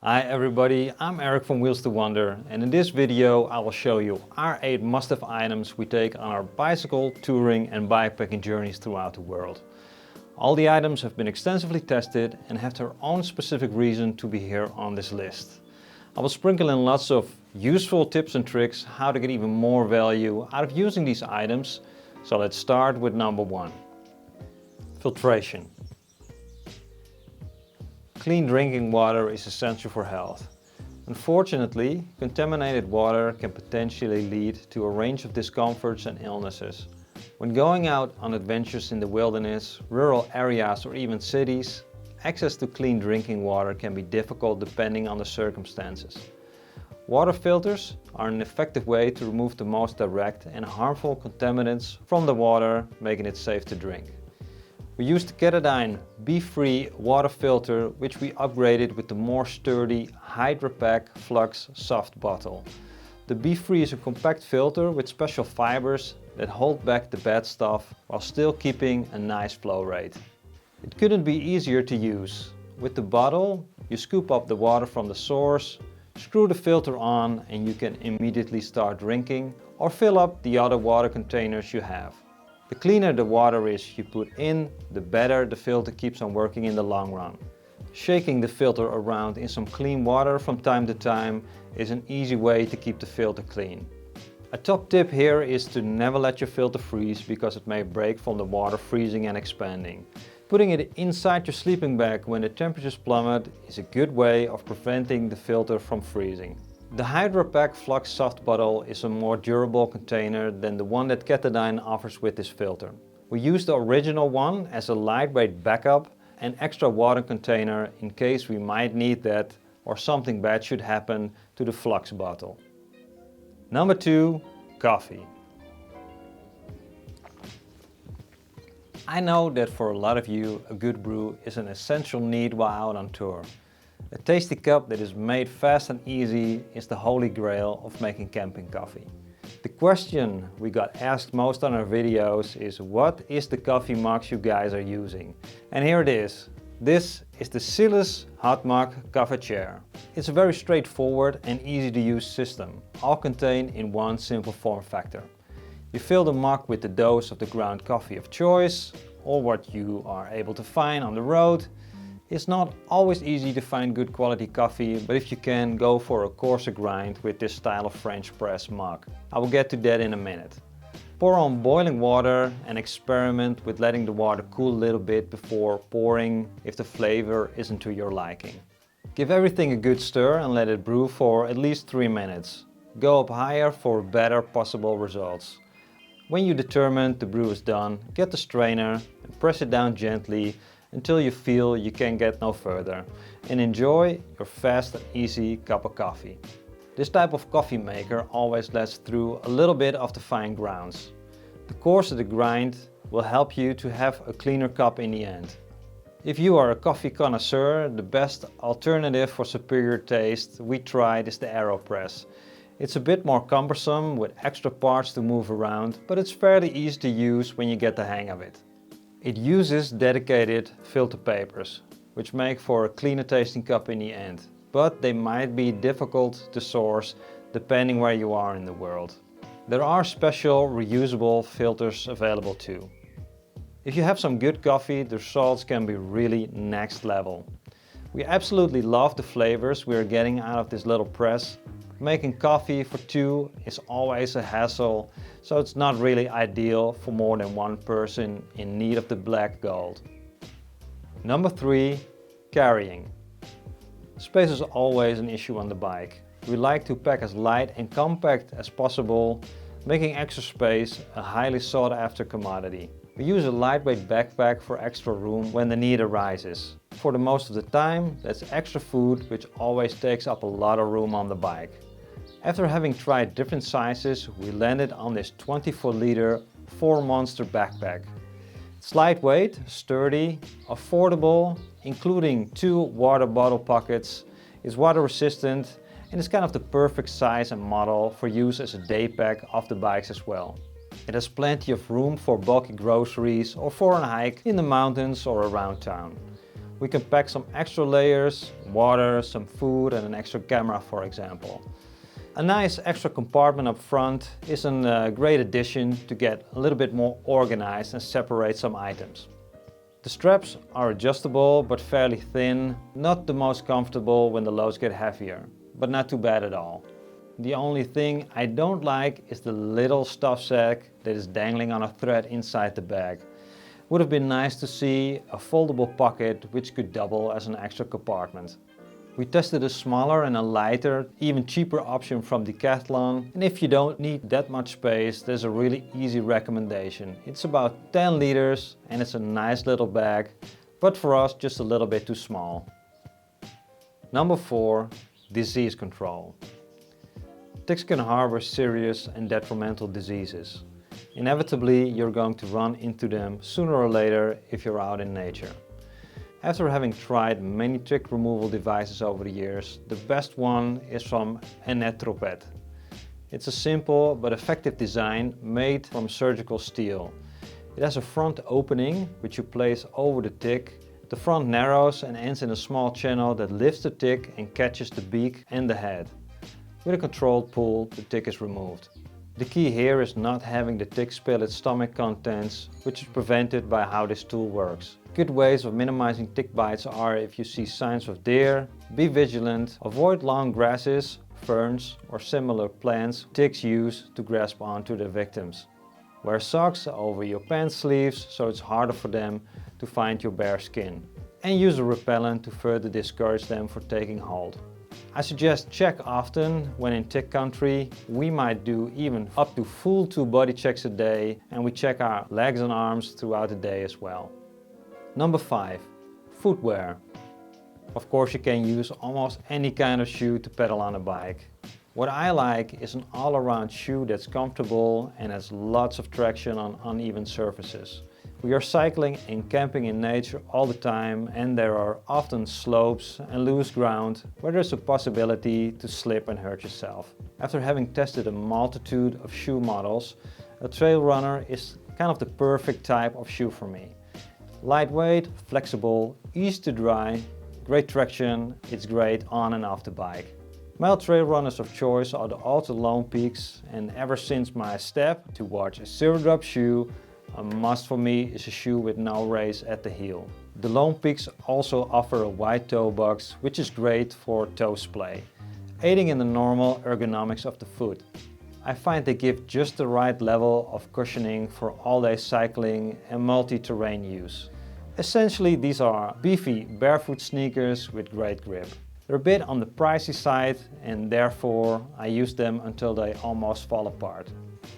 Hi everybody, I'm Eric from Wheels to Wonder, and in this video I will show you our 8 must-have items we take on our bicycle, touring and bikepacking journeys throughout the world. All the items have been extensively tested and have their own specific reason to be here on this list. I will sprinkle in lots of useful tips and tricks how to get even more value out of using these items, so let's start with number 1. Filtration. Clean drinking water is essential for health. Unfortunately, contaminated water can potentially lead to a range of discomforts and illnesses. When going out on adventures in the wilderness, rural areas or even cities, access to clean drinking water can be difficult depending on the circumstances. Water filters are an effective way to remove the most direct and harmful contaminants from the water, making it safe to drink. We used the Clouten Be-Free water filter, which we upgraded with the more sturdy Hydrapack Flux soft bottle. The Be-Free is a compact filter with special fibers that hold back the bad stuff while still keeping a nice flow rate. It couldn't be easier to use. With the bottle, you scoop up the water from the source, screw the filter on and you can immediately start drinking or fill up the other water containers you have. The cleaner the water is you put in, the better the filter keeps on working in the long run. Shaking the filter around in some clean water from time to time is an easy way to keep the filter clean. A top tip here is to never let your filter freeze because it may break from the water freezing and expanding. Putting it inside your sleeping bag when the temperatures plummet is a good way of preventing the filter from freezing. The Hydrapack Flux soft bottle is a more durable container than the one that Clouten offers with this filter. We use the original one as a lightweight backup and extra water container in case we might need that or something bad should happen to the Flux bottle. Number 2. Coffee. I know that for a lot of you a good brew is an essential need while out on tour. A tasty cup that is made fast and easy is the holy grail of making camping coffee. The question we got asked most on our videos is what is the coffee mugs you guys are using? And here it is. This is the Silas Hot Mug Cafetiere. It's a very straightforward and easy to use system, all contained in one simple form factor. You fill the mug with the dose of the ground coffee of choice or what you are able to find on the road. It's not always easy to find good quality coffee, but if you can, go for a coarser grind with this style of French press mug. I will get to that in a minute. Pour on boiling water and experiment with letting the water cool a little bit before pouring if the flavor isn't to your liking. Give everything a good stir and let it brew for at least 3 minutes. Go up higher for better possible results. When you determine the brew is done, get the strainer and press it down gently until you feel you can get no further, and enjoy your fast and easy cup of coffee. This type of coffee maker always lets through a little bit of the fine grounds. The coarser the grind will help you to have a cleaner cup in the end. If you are a coffee connoisseur, the best alternative for superior taste we tried is the AeroPress. It's a bit more cumbersome with extra parts to move around, but it's fairly easy to use when you get the hang of it. It uses dedicated filter papers, which make for a cleaner tasting cup in the end, but they might be difficult to source depending where you are in the world. There are special reusable filters available too. If you have some good coffee, the results can be really next level. We absolutely love the flavors we are getting out of this little press. Making coffee for 2 is always a hassle, so it's not really ideal for more than one person in need of the black gold. Number 3. Carrying. Space is always an issue on the bike. We like to pack as light and compact as possible, making extra space a highly sought after commodity. We use a lightweight backpack for extra room when the need arises. For the most of the time, that's extra food which always takes up a lot of room on the bike. After having tried different sizes, we landed on this 24-liter 4-monster backpack. It's lightweight, sturdy, affordable, including 2 water bottle pockets, is water resistant and is kind of the perfect size and model for use as a day pack off the bikes as well. It has plenty of room for bulky groceries or for a hike in the mountains or around town. We can pack some extra layers, water, some food and an extra camera for example. A nice extra compartment up front is a great addition to get a little bit more organized and separate some items. The straps are adjustable but fairly thin, not the most comfortable when the loads get heavier, but not too bad at all. The only thing I don't like is the little stuff sack that is dangling on a thread inside the bag. Would have been nice to see a foldable pocket which could double as an extra compartment. We tested a smaller and a lighter, even cheaper option from Decathlon, and if you don't need that much space, there's a really easy recommendation. It's about 10 liters and it's a nice little bag, but for us just a little bit too small. Number 4. Disease control. Ticks can harbor serious and detrimental diseases. Inevitably, you're going to run into them sooner or later if you're out in nature. After having tried many tick removal devices over the years, the best one is from Anke. It's a simple but effective design made from surgical steel. It has a front opening which you place over the tick. The front narrows and ends in a small channel that lifts the tick and catches the beak and the head. With a controlled pull, the tick is removed. The key here is not having the tick spill its stomach contents, which is prevented by how this tool works. Good ways of minimizing tick bites are if you see signs of deer, be vigilant, avoid long grasses, ferns or similar plants ticks use to grasp onto their victims. Wear socks over your pants sleeves so it's harder for them to find your bare skin. And use a repellent to further discourage them from taking hold. I suggest check often when in tick country. We might do even up to full 2 body checks a day, and we check our legs and arms throughout the day as well. Number 5. Footwear. Of course you can use almost any kind of shoe to pedal on a bike. What I like is an all-around shoe that's comfortable and has lots of traction on uneven surfaces. We are cycling and camping in nature all the time, and there are often slopes and loose ground where there's a possibility to slip and hurt yourself. After having tested a multitude of shoe models, a trail runner is kind of the perfect type of shoe for me. Lightweight, flexible, easy to dry, great traction, it's great on and off the bike. My trail runners of choice are the Alta Lone Peaks, and ever since my step towards a zero-drop shoe, a must for me is a shoe with no race at the heel. The Lone Peaks also offer a wide toe box, which is great for toe splay, aiding in the normal ergonomics of the foot. I find they give just the right level of cushioning for all-day cycling and multi-terrain use. Essentially, these are beefy barefoot sneakers with great grip. They're a bit on the pricey side, and therefore I use them until they almost fall apart.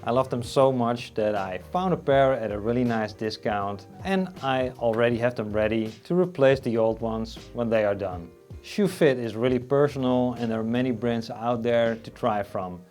I love them so much that I found a pair at a really nice discount, and I already have them ready to replace the old ones when they are done. Shoe fit is really personal, and there are many brands out there to try from.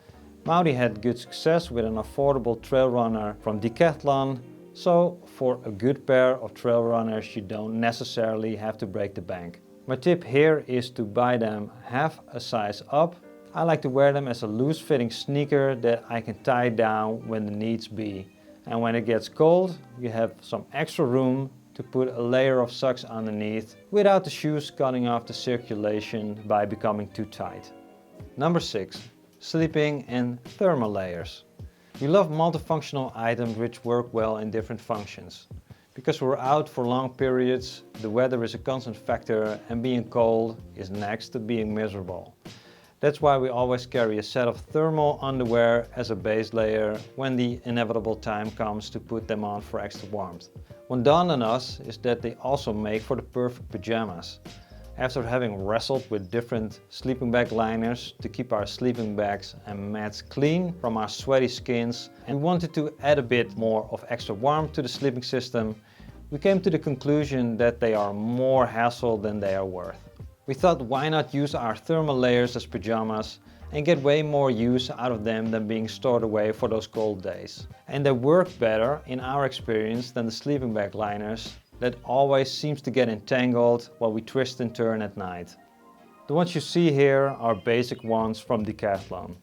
Maudi had good success with an affordable trail runner from Decathlon, so for a good pair of trail runners you don't necessarily have to break the bank. My tip here is to buy them half a size up. I like to wear them as a loose fitting sneaker that I can tie down when the needs be. And when it gets cold, you have some extra room to put a layer of socks underneath without the shoes cutting off the circulation by becoming too tight. Number 6. Sleeping and thermal layers. We love multifunctional items which work well in different functions. Because we're out for long periods, the weather is a constant factor, and being cold is next to being miserable. That's why we always carry a set of thermal underwear as a base layer when the inevitable time comes to put them on for extra warmth. What dawned on us is that they also make for the perfect pajamas. After having wrestled with different sleeping bag liners to keep our sleeping bags and mats clean from our sweaty skins, and wanted to add a bit more of extra warmth to the sleeping system, we came to the conclusion that they are more hassle than they are worth. We thought, why not use our thermal layers as pajamas and get way more use out of them than being stored away for those cold days. And they work better in our experience than the sleeping bag liners that always seems to get entangled while we twist and turn at night. The ones you see here are basic ones from Decathlon.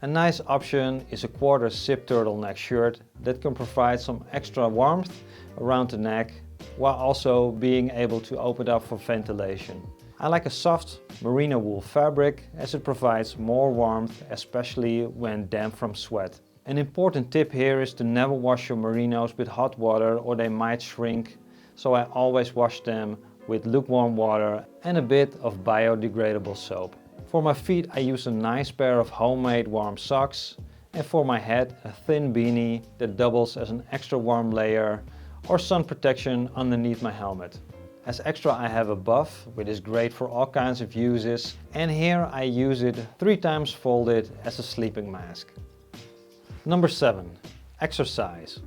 A nice option is a quarter zip turtleneck shirt that can provide some extra warmth around the neck while also being able to open it up for ventilation. I like a soft merino wool fabric as it provides more warmth, especially when damp from sweat. An important tip here is to never wash your merinos with hot water or they might shrink, so I always wash them with lukewarm water and a bit of biodegradable soap. For my feet I use a nice pair of homemade warm socks, and for my head a thin beanie that doubles as an extra warm layer or sun protection underneath my helmet. As extra I have a buff, which is great for all kinds of uses, and here I use it 3 times folded as a sleeping mask. Number 7. Exercise.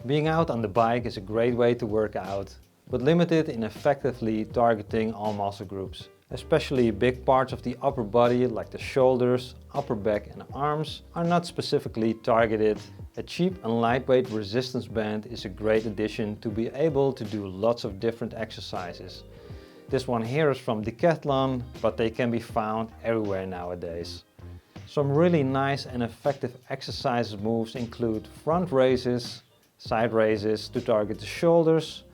Being out on the bike is a great way to work out, but limited in effectively targeting all muscle groups. Especially big parts of the upper body like the shoulders, upper back and arms are not specifically targeted. A cheap and lightweight resistance band is a great addition to be able to do lots of different exercises. This one here is from Decathlon, but they can be found everywhere nowadays. Some really nice and effective exercise moves include front raises, side raises to target the shoulders,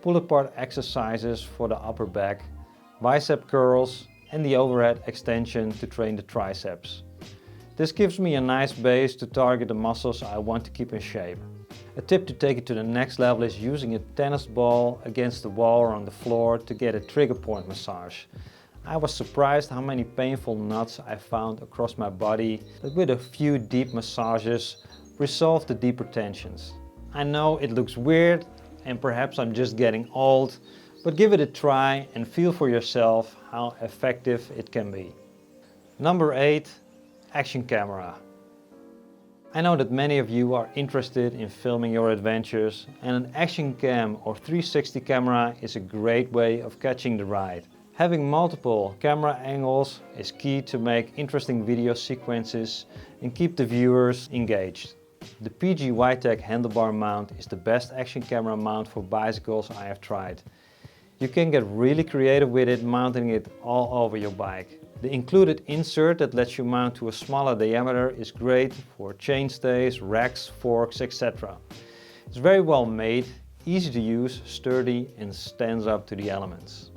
pull apart exercises for the upper back, bicep curls and the overhead extension to train the triceps. This gives me a nice base to target the muscles I want to keep in shape. A tip to take it to the next level is using a tennis ball against the wall or on the floor to get a trigger point massage. I was surprised how many painful knots I found across my body that with a few deep massages resolved the deeper tensions. I know it looks weird and perhaps I'm just getting old, but give it a try and feel for yourself how effective it can be. Number 8. Action camera. I know that many of you are interested in filming your adventures, and an action cam or 360 camera is a great way of catching the ride. Having multiple camera angles is key to make interesting video sequences and keep the viewers engaged. The PG Witech handlebar mount is the best action camera mount for bicycles I have tried. You can get really creative with it, mounting it all over your bike. The included insert that lets you mount to a smaller diameter is great for chainstays, racks, forks, etc. It's very well made, easy to use, sturdy and stands up to the elements.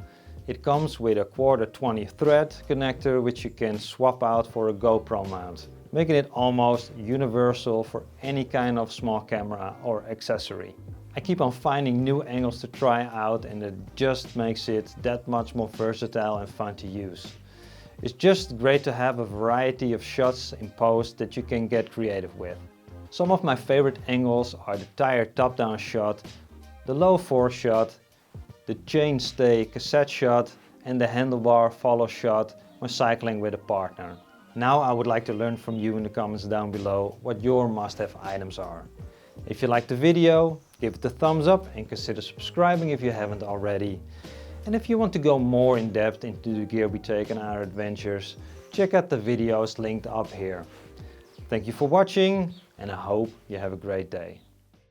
It comes with a 1/4-20 thread connector which you can swap out for a GoPro mount, making it almost universal for any kind of small camera or accessory. I keep on finding new angles to try out and it just makes it that much more versatile and fun to use. It's just great to have a variety of shots in post that you can get creative with. Some of my favorite angles are the tire top-down shot, the low force shot, the chainstay cassette shot and the handlebar follow shot when cycling with a partner. Now I would like to learn from you in the comments down below what your must-have items are. If you liked the video, give it a thumbs up and consider subscribing if you haven't already. And if you want to go more in depth into the gear we take on our adventures, check out the videos linked up here. Thank you for watching and I hope you have a great day.